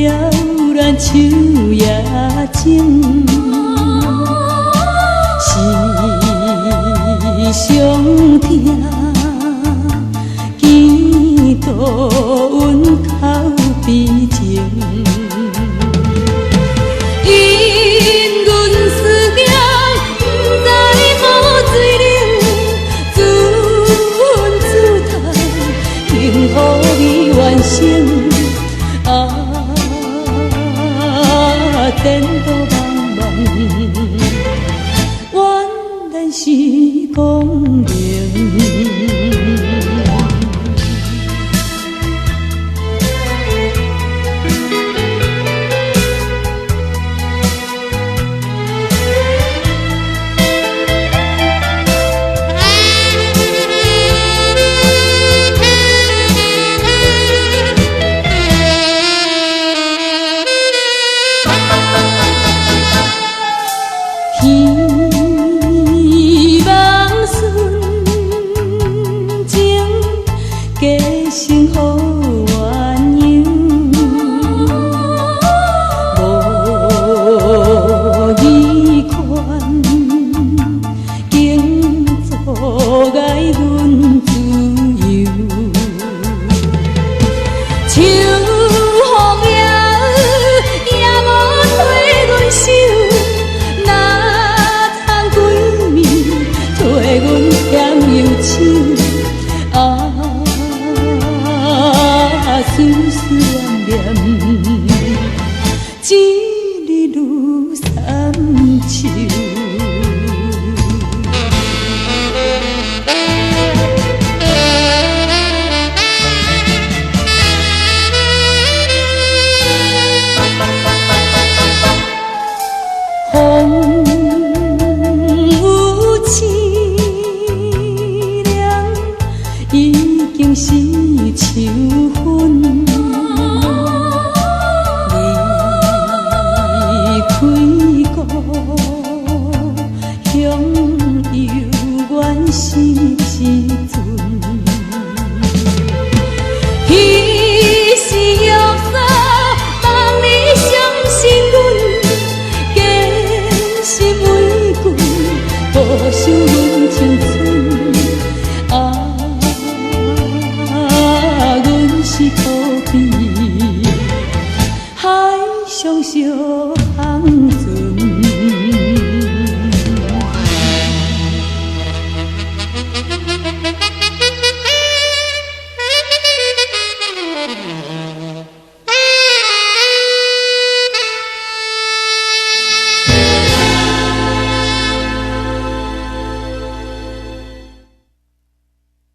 了咱手也情，是上疼，见到阮口悲情。因阮思念，不知无水冷，自阮自叹，幸福未完成。颠倒茫茫，原来是光明。希望顺情，加成好鸳鸯，无意款，竟阻碍阮自由。秋风也无替阮收。阮添忧愁，思思念念，一日愈三秋。已经是秋分，离开故乡犹原是一阵。彼时玉锁，望你相信阮，坚信玫瑰保守阮青春。是可悲，海上烧。